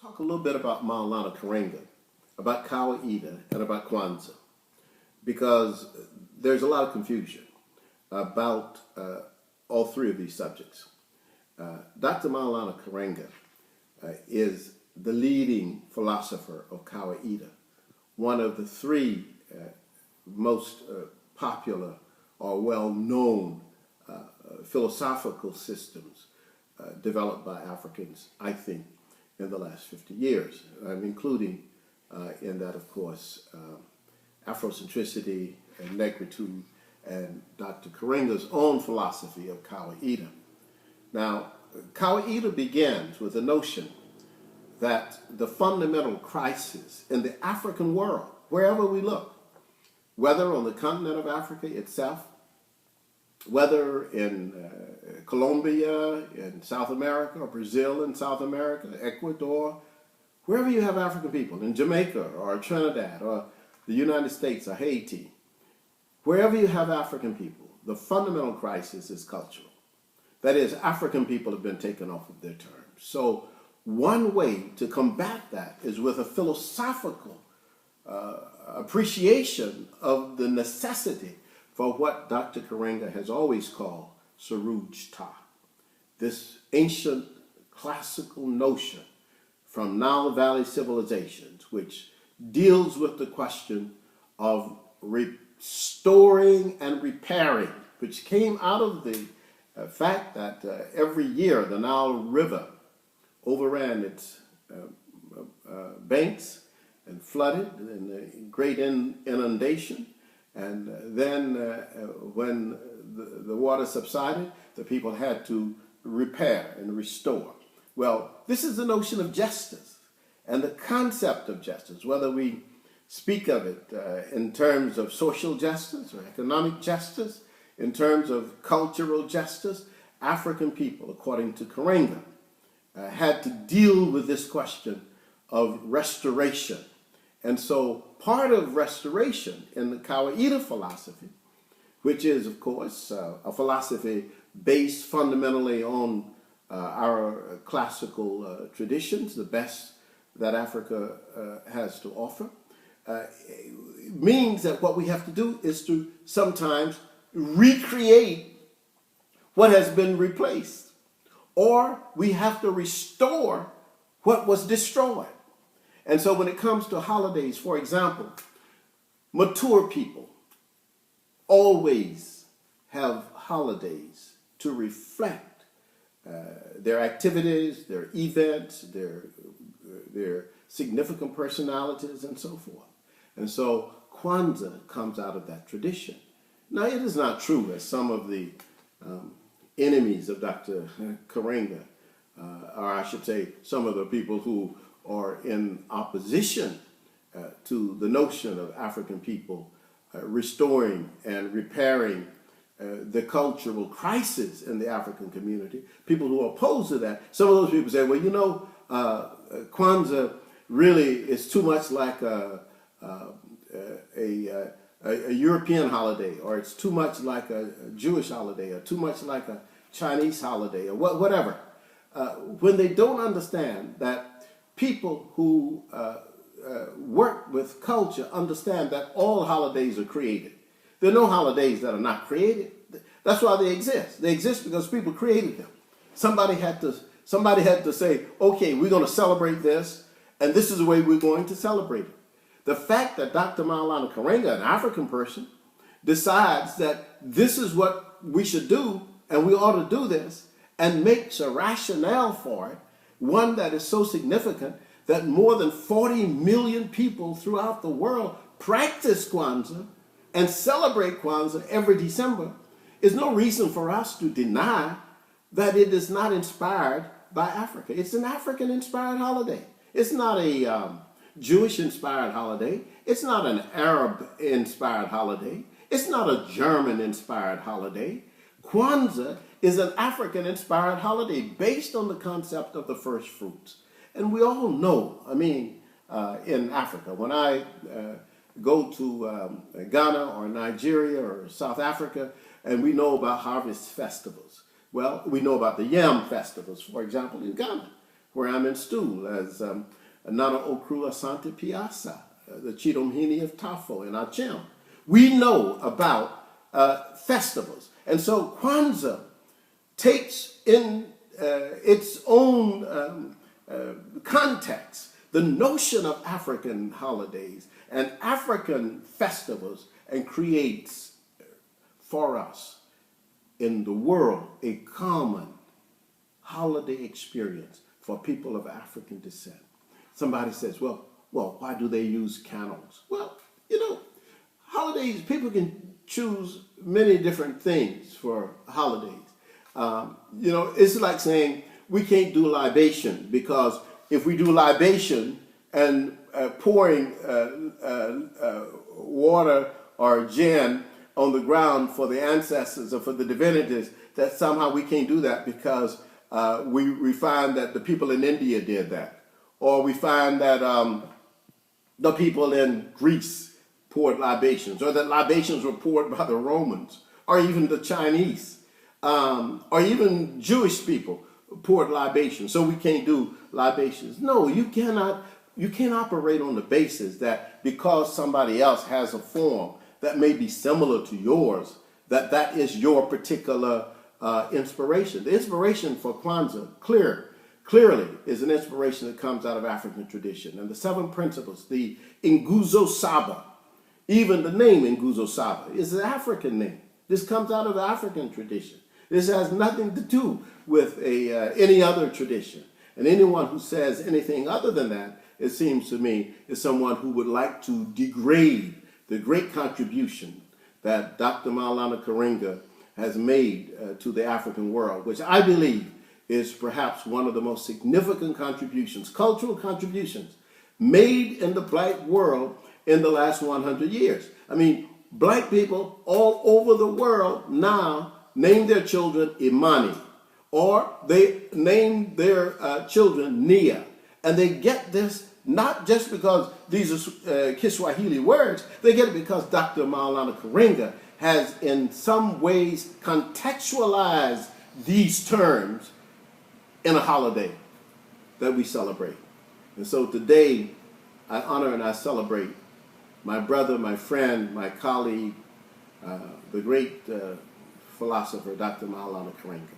Talk a little bit about Mualana Karenga, about Kawaida, and about Kwanzaa, because there's a lot of confusion about all three of these subjects. Dr. Mualana Karenga is the leading philosopher of Kawaida, one of the three most popular or well-known philosophical systems developed by Africans, I think, in the last 50 years. I'm including in that, of course, Afrocentricity and negritude and Dr. Karenga's own philosophy of Kawaida. Now, Kawaida begins with the notion that the fundamental crisis in the African world, wherever we look, whether on the continent of Africa itself, whether in Colombia, in South America, or Brazil in South America, Ecuador, wherever you have African people, in Jamaica or Trinidad or the United States or Haiti, wherever you have African people, the fundamental crisis is cultural. That is, African people have been taken off of their terms. So one way to combat that is with a philosophical appreciation of the necessity for what Dr. Karenga has always called Suruj Ta, this ancient classical notion from Nile Valley civilizations, which deals with the question of restoring and repairing, which came out of the fact that every year the Nile River overran its banks and flooded in a great inundation. And then when the water subsided, the people had to repair and restore. Well, this is the notion of justice and the concept of justice, whether we speak of it in terms of social justice or economic justice, in terms of cultural justice. African people, according to Karenga, had to deal with this question of restoration. And so part of restoration in the Kawaida philosophy, which is, of course, a philosophy based fundamentally on our classical traditions, the best that Africa has to offer, means that what we have to do is to sometimes recreate what has been replaced, or we have to restore what was destroyed. And so when it comes to holidays, for example, mature people always have holidays to reflect their activities, their events, their significant personalities, and so forth. And so Kwanzaa comes out of that tradition. Now, it is not true, as some of the enemies of Dr. Karenga, or I should say some of the people who are in opposition to the notion of African people restoring and repairing the cultural crisis in the African community, people who are opposed to that, some of those people say, well, you know, Kwanzaa really is too much like a European holiday, or it's too much like a Jewish holiday, or too much like a Chinese holiday, or whatever. When they don't understand that people who work with culture understand that all holidays are created. There are no holidays that are not created. That's why they exist. They exist because people created them. Somebody had to say, okay, we're going to celebrate this, and this is the way we're going to celebrate it. The fact that Dr. Mualana Karenga, an African person, decides that this is what we should do, and we ought to do this, and makes a rationale for it, one that is so significant that more than 40 million people throughout the world practice Kwanzaa and celebrate Kwanzaa every December, is no reason for us to deny that it is not inspired by Africa. It's an African-inspired holiday. It's not a Jewish-inspired holiday. It's not an Arab-inspired holiday. It's not a German-inspired holiday. Kwanzaa is an African-inspired holiday based on the concept of the first fruits. And we all know, I mean, in Africa, when I go to Ghana or Nigeria or South Africa, and we know about harvest festivals. Well, we know about the yam festivals, for example, in Ghana. where I'm in stool, as Nana Okru Asante Piazza, the Chidomhini of Tafo in Achem. We know about festivals. And so Kwanzaa takes in its own context the notion of African holidays and African festivals and creates for us in the world a common holiday experience for people of African descent. Somebody says, well, why do they use candles? Well, holidays, people can choose many different things for holidays. It's like saying we can't do libation because if we do libation and pouring water or gin on the ground for the ancestors or for the divinities, that somehow we can't do that because we find that the people in India did that. Or we find that the people in Greece poured libations, or that libations were poured by the Romans, or even the Chinese, or even Jewish people poured libations. So we can't do libations. No, you can't operate on the basis that because somebody else has a form that may be similar to yours, that is your particular inspiration. The inspiration for Kwanzaa, clearly is an inspiration that comes out of African tradition. And the 7 principles, the Nguzo Saba, even the name Nguzo Saba is an African name. This comes out of African tradition. This has nothing to do with any other tradition. And anyone who says anything other than that, it seems to me, is someone who would like to degrade the great contribution that Dr. Mualana Karenga has made to the African world, which I believe is perhaps one of the most significant contributions, cultural contributions, made in the black world in the last 100 years. I mean, black people all over the world now name their children Imani, or they name their children Nia. And they get this not just because these are Kiswahili words, they get it because Dr. Mualana Karenga has in some ways contextualized these terms in a holiday that we celebrate. And so today, I honor and I celebrate my brother, my friend, my colleague, the great philosopher, Dr. Mualana Karenga.